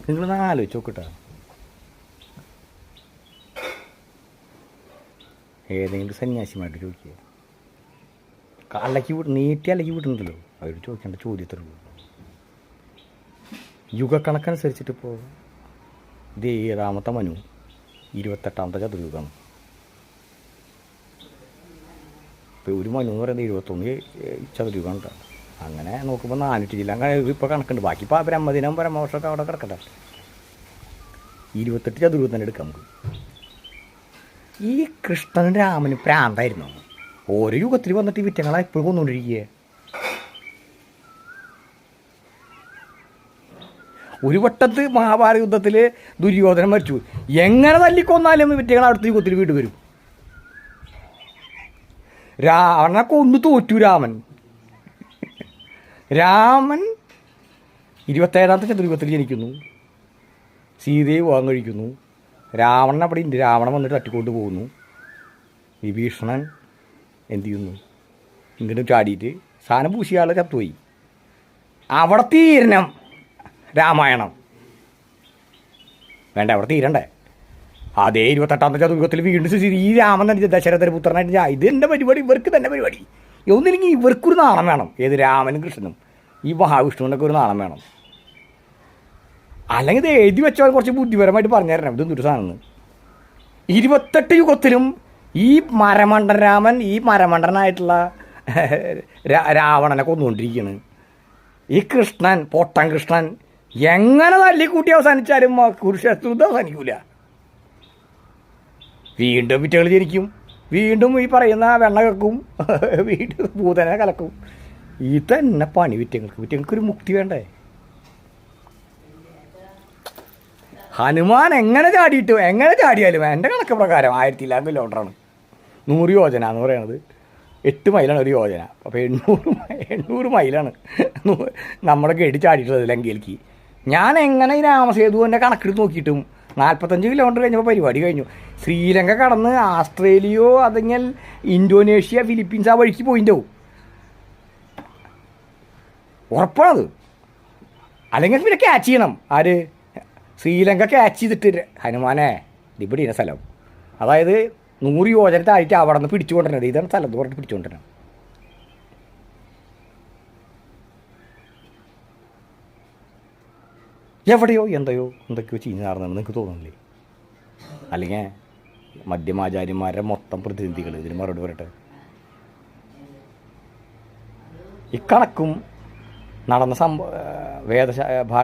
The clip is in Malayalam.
നിങ്ങളൊന്ന് ആലോചിച്ച് നോക്കട്ടെ. ഏതെങ്കിലും സന്യാസിമായിട്ട് ചോദിക്കുക, നീട്ടി അലക്കി വിടുന്നുണ്ടല്ലോ, അവർ ചോദിക്കേണ്ട ചോദ്യത്തിലുള്ളൂ. യുഗക്കണക്കനുസരിച്ചിട്ടിപ്പോൾ ഇത് 7ാമത്തെ മനു, 28ാമത്തെ ചതുർയുഗമാണ്. ഇപ്പോൾ ഒരു മനു എന്ന് പറയുന്നത് 21 ചതുർയുഗം ഉണ്ട്. അങ്ങനെ നോക്കുമ്പോൾ 400 ജില്ല അങ്ങനെ ഇപ്പോൾ കണക്കുണ്ട്. ബാക്കി ഇപ്പോൾ ബ്രഹ്മദിനം പരമവർഷമൊക്കെ അവിടെ കിടക്കട്ടെ. 28 ചതുർയുഗം തന്നെ എടുക്കാം നമുക്ക്. ഈ കൃഷ്ണനും രാമനും പ്രാന്തായിരുന്നു. ഓരോ യുഗത്തിൽ വന്നിട്ട് ഈ വിറ്റങ്ങളെ എപ്പോഴും കൊന്നുകൊണ്ടിരിക്കുക. ഒരു വട്ടത്ത് മഹാഭാരത യുദ്ധത്തിൽ ദുര്യോധനൻ മരിച്ചു. എങ്ങനെ തല്ലിക്കൊന്നാലും വിറ്റങ്ങൾ അടുത്ത യുഗത്തിൽ വീട് വരും. രാവണനെ കൊന്നു തോറ്റു രാമൻ. 27ാമത്തെ ചതുർയുഗത്തിൽ ജനിക്കുന്നു. സീതയെ വിവാഹം കഴിക്കുന്നു. രാവണൻ അവിടെ ഉണ്ട്. രാവണൻ വന്നിട്ട് തട്ടിക്കൊണ്ട് പോകുന്നു. വിഭീഷണൻ എന്ത് ചെയ്യുന്നു? ഇങ്ങോട്ട് ചാടിയിട്ട് സാധനം പൂശിയാളെ ചത്തുപോയി. അവിടെ തീരണം രാമായണം. വേണ്ട, അവിടെ തീരണ്ടേ? അതേ 28ാമത്തെ ചതുർയുഗത്തിൽ വീണ്ടും ഈ രാമൻ തന്നെ ദശരഥ പുത്രനായിട്ട് ഇത് എൻ്റെ പരിപാടി, ഇവർക്ക് തന്നെ പരിപാടി. ഒന്നില്ലെങ്കിൽ ഇവർക്കൊരു നാണം വേണം. ഏത് രാമനും കൃഷ്ണനും ഈ മഹാവിഷ്ണുവിനൊക്കെ ഒരു നാണം വേണം. അല്ലെങ്കിൽ ഇത് എഴുതി വെച്ചാൽ കുറച്ച് ബുദ്ധിപരമായിട്ട് പറഞ്ഞു തരണം ഇതൊന്നൊരു സാധനം. 28 യുഗത്തിലും ഈ മരമണ്ടൻ രാമൻ ഈ മരമണ്ടനായിട്ടുള്ള രാവണനെ കൊന്നുകൊണ്ടിരിക്കുകയാണ്. ഈ കൃഷ്ണൻ, പൊട്ടൻ കൃഷ്ണൻ എങ്ങനെ തല്ലിക്കൂട്ടി അവസാനിച്ചാലും കുരുക്ഷേത്രത്തിൽ അവസാനിക്കൂല. വീണ്ടും വിറ്റകൾ ജനിക്കും. വീണ്ടും ഈ പറയുന്ന വെണ്ണ കക്കും, വീണ്ടും ഭൂതനെ കലക്കും. ഇതന്നെ പണി വിറ്റങ്ങൾക്കൊരു മുക്തി വേണ്ടേ? ഹനുമാൻ എങ്ങനെ ചാടിയാലും എൻ്റെ കണക്ക് പ്രകാരം 1000 കിലോമീറ്ററാണ്. 100 യോജന എന്ന് പറയുന്നത് 8 മൈലാണ് ഒരു യോജന. അപ്പോൾ 800 മൈലാണ് നമ്മുടെ ഗഡി ചാടിയിട്ടുള്ളത് ലങ്കയിലേക്ക്. ഞാൻ എങ്ങനെ ഈ രാമസേതുവിൻ്റെ കണക്കെടുത്ത് നോക്കിയിട്ടും 45 കിലോമീറ്റർ കഴിഞ്ഞപ്പോൾ പരിപാടി കഴിഞ്ഞു. ശ്രീലങ്ക കടന്ന് ആസ്ട്രേലിയയോ അല്ലെങ്കിൽ ഇന്തോനേഷ്യ, ഫിലിപ്പീൻസ് ആ വഴിക്ക് പോയിണ്ടാവും. ഉറപ്പാണത്. അല്ലെങ്കിൽ പിന്നെ ക്യാച്ച് ചെയ്യണം. ആര്? ശ്രീലങ്ക ക്യാച്ച് ചെയ്തിട്ട് ഹനുമാനെ ഇവിടെ സ്ഥലം, അതായത് 100 യോജന താഴ്ത്തി അവിടെ നിന്ന് പിടിച്ചുകൊണ്ടിരുന്നത്. ഇതാണ് സ്ഥലം എന്ന് പറഞ്ഞിട്ട് പിടിച്ചുകൊണ്ടിരുന്നത്. എവിടെയോ എന്തൊക്കെയോ ചീഞ്ഞ് നടന്നെന്ന് നിങ്ങൾക്ക് തോന്നുന്നില്ലേ? അല്ലെങ്കിൽ മധ്യമാചാര്യന്മാരുടെ മൊത്തം പ്രതിനിധികൾ ഇതിന് മറുപടി പറയട്ടെ. ഇക്കണക്കും നടന്ന